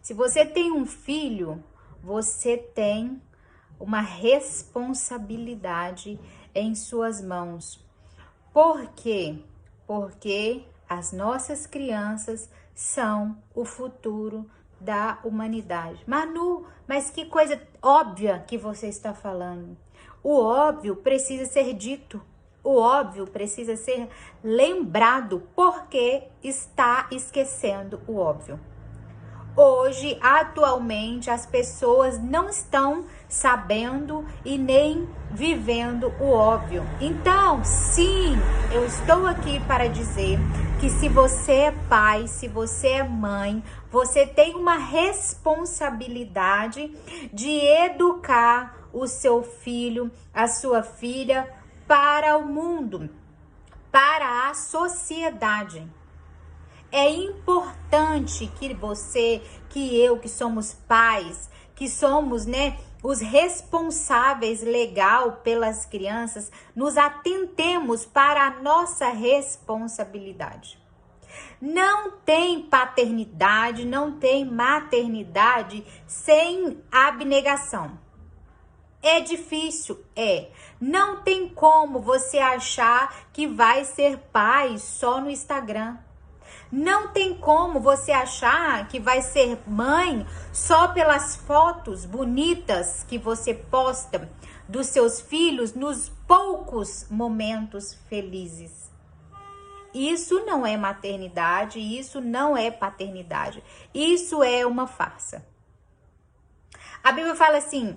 Se você tem um filho, você tem uma responsabilidade em suas mãos. Por quê? Porque as nossas crianças são o futuro da humanidade. Manu, mas que coisa óbvia que você está falando. O óbvio precisa ser dito. O óbvio precisa ser lembrado, porque está esquecendo o óbvio. Hoje, atualmente, as pessoas não estão sabendo e nem vivendo o óbvio. Então, sim, eu estou aqui para dizer que se você é pai, se você é mãe, você tem uma responsabilidade de educar o seu filho, a sua filha para o mundo, para a sociedade. É importante que você, que eu, que somos pais, que somos, os responsáveis legal pelas crianças, nos atentemos para a nossa responsabilidade. Não tem paternidade, não tem maternidade sem abnegação. É difícil, é. Não tem como você achar que vai ser pai só no Instagram. Não tem como você achar que vai ser mãe só pelas fotos bonitas que você posta dos seus filhos nos poucos momentos felizes. Isso não é maternidade, isso não é paternidade. Isso é uma farsa. A Bíblia fala assim,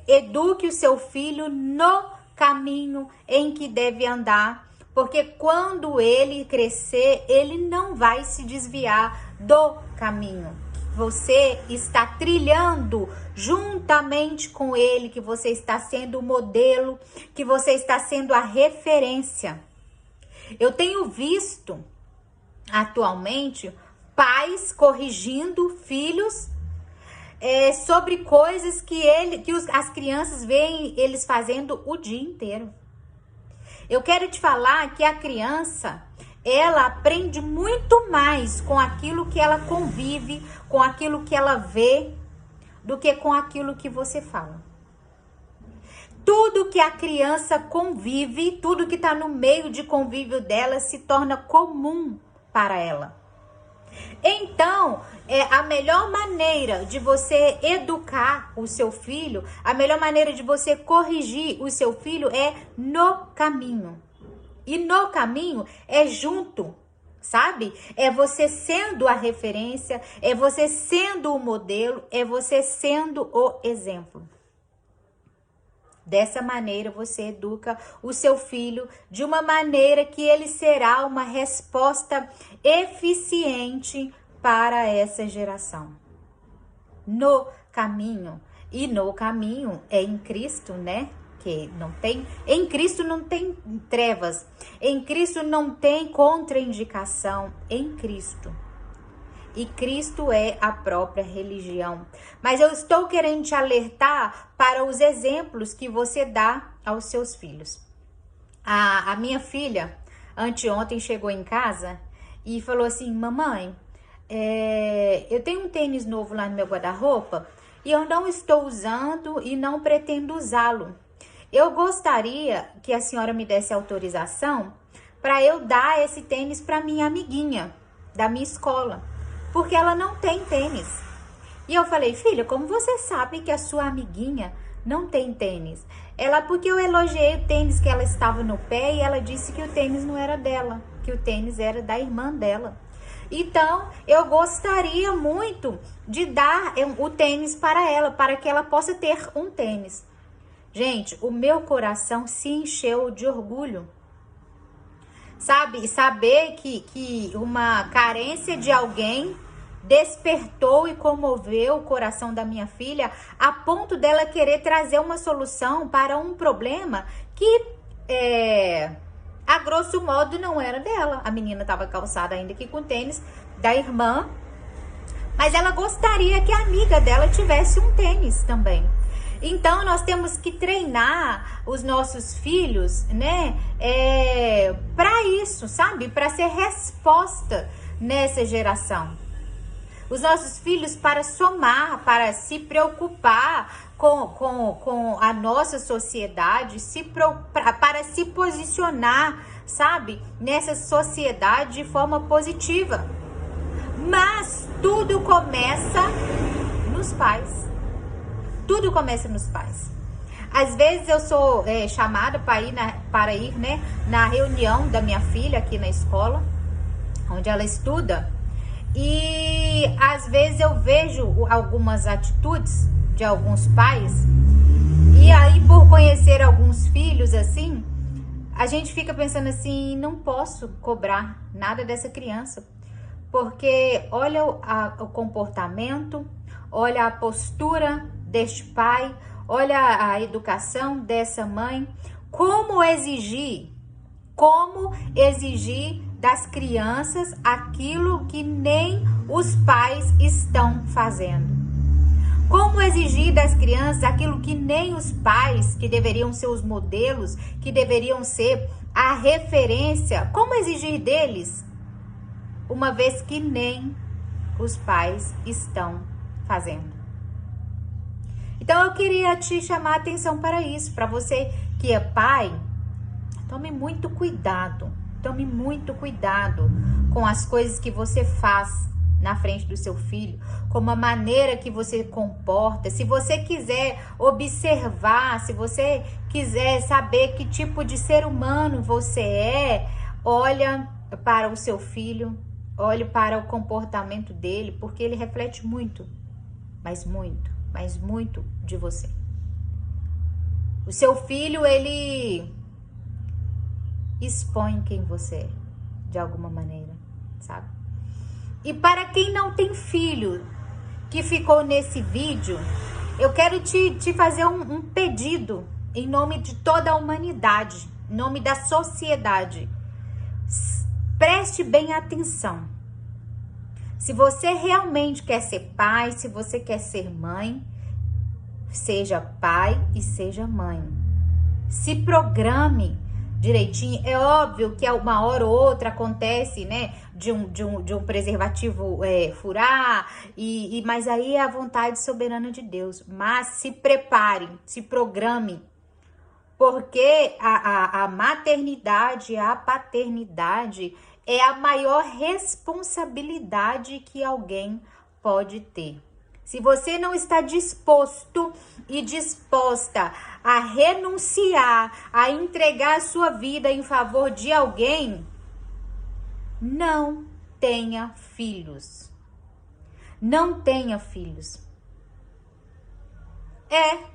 eduque o seu filho no caminho em que deve andar, porque quando ele crescer, ele não vai se desviar do caminho. Você está trilhando juntamente com ele, que você está sendo o modelo, que você está sendo a referência. Eu tenho visto atualmente pais corrigindo filhos sobre coisas que as crianças veem eles fazendo o dia inteiro. Eu quero te falar que a criança, ela aprende muito mais com aquilo que ela convive, com aquilo que ela vê, do que com aquilo que você fala. Tudo que a criança convive, tudo que está no meio de convívio dela se torna comum para ela. Então, a melhor maneira de você educar o seu filho, a melhor maneira de você corrigir o seu filho é no caminho. E no caminho é junto, sabe? É você sendo a referência, é você sendo o modelo, é você sendo o exemplo. Dessa maneira você educa o seu filho de uma maneira que ele será uma resposta eficiente para essa geração. No caminho. E no caminho é em Cristo, Que não tem, em Cristo não tem trevas. Em Cristo não tem contraindicação. Em Cristo. E Cristo é a própria religião. Mas eu estou querendo te alertar para os exemplos que você dá aos seus filhos. A minha filha, anteontem, chegou em casa e falou assim, mamãe, eu tenho um tênis novo lá no meu guarda-roupa e eu não estou usando e não pretendo usá-lo. Eu gostaria que a senhora me desse autorização para eu dar esse tênis para minha amiguinha da minha escola. Porque ela não tem tênis. E eu falei, filha, como você sabe que a sua amiguinha não tem tênis? Porque eu elogiei o tênis que ela estava no pé e ela disse que o tênis não era dela, que o tênis era da irmã dela. Então, eu gostaria muito de dar o tênis para ela, para que ela possa ter um tênis. Gente, o meu coração se encheu de orgulho. Sabe? Saber que uma carência de alguém despertou e comoveu o coração da minha filha a ponto dela querer trazer uma solução para um problema que, a grosso modo, não era dela. A menina estava calçada ainda aqui com tênis da irmã, mas ela gostaria que a amiga dela tivesse um tênis também. Então, nós temos que treinar os nossos filhos, para isso, sabe? Para ser resposta nessa geração. os nossos filhos para somar, para se preocupar com a nossa sociedade, para se posicionar, sabe, nessa sociedade de forma positiva. Mas tudo começa nos pais. Tudo começa nos pais. Às vezes eu sou chamada para ir na reunião da minha filha aqui na escola, onde ela estuda. E às vezes eu vejo algumas atitudes de alguns pais. E aí, por conhecer alguns filhos assim, a gente fica pensando assim, não posso cobrar nada dessa criança. Porque olha o comportamento, olha a postura deste pai, olha a educação dessa mãe. Como exigir das crianças aquilo que nem os pais estão fazendo? Como exigir das crianças aquilo que nem os pais, que deveriam ser os modelos, que deveriam ser a referência, como exigir deles, uma vez que nem os pais estão fazendo? Então eu queria te chamar a atenção para isso, para você que é pai, tome muito cuidado com as coisas que você faz na frente do seu filho, com a maneira que você comporta. Se você quiser observar, se você quiser saber que tipo de ser humano você é, olha para o seu filho, olhe para o comportamento dele, porque ele reflete muito, mas muito de você. O seu filho, ele expõe quem você é, de alguma maneira, sabe? E para quem não tem filho, que ficou nesse vídeo, eu quero te fazer um pedido em nome de toda a humanidade, em nome da sociedade. Preste bem atenção. Se você realmente quer ser pai, se você quer ser mãe, seja pai e seja mãe. Se programe direitinho. É óbvio que uma hora ou outra acontece, né, de um preservativo furar, mas aí é a vontade soberana de Deus. Mas se prepare, se programe, porque a maternidade, a paternidade é a maior responsabilidade que alguém pode ter. Se você não está disposto e disposta a renunciar, a entregar a sua vida em favor de alguém, não tenha filhos. Não tenha filhos.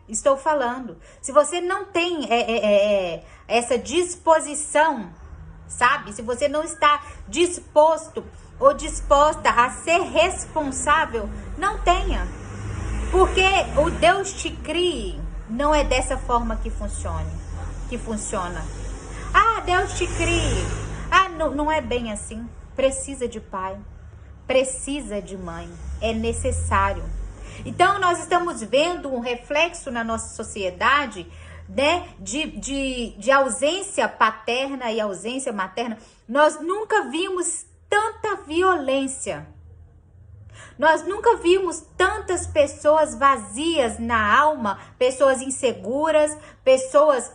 Estou falando. Se você não tem essa disposição, sabe? Se você não está disposto ou disposta a ser responsável, não tenha. Porque o Deus te crie não é dessa forma que funciona. Ah, Deus te crie. Ah, não é bem assim. Precisa de pai, precisa de mãe, é necessário. Então nós estamos vendo um reflexo na nossa sociedade, né, de ausência paterna e ausência materna. Nós nunca vimos tanta violência. Nós nunca vimos tantas pessoas vazias na alma, pessoas inseguras, pessoas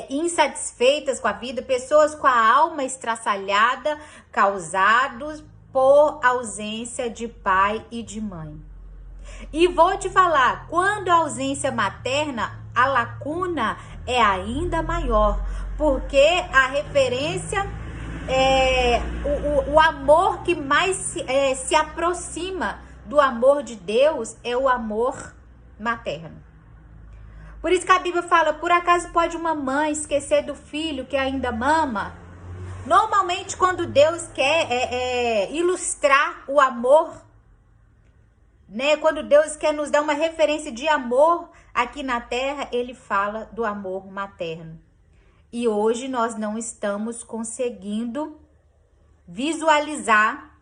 insatisfeitas com a vida, pessoas com a alma estraçalhada, causados por ausência de pai e de mãe. E vou te falar, quando a ausência materna, a lacuna é ainda maior, porque a referência, o amor que mais se aproxima do amor de Deus é o amor materno. Por isso que a Bíblia fala, por acaso pode uma mãe esquecer do filho que ainda mama? Normalmente quando Deus quer ilustrar o amor, né? Quando Deus quer nos dar uma referência de amor aqui na terra, ele fala do amor materno. E hoje nós não estamos conseguindo visualizar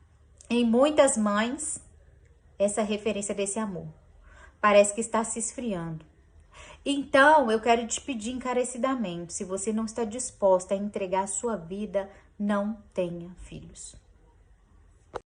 em muitas mães essa referência desse amor. Parece que está se esfriando. Então, eu quero te pedir encarecidamente, se você não está disposta a entregar a sua vida, não tenha filhos.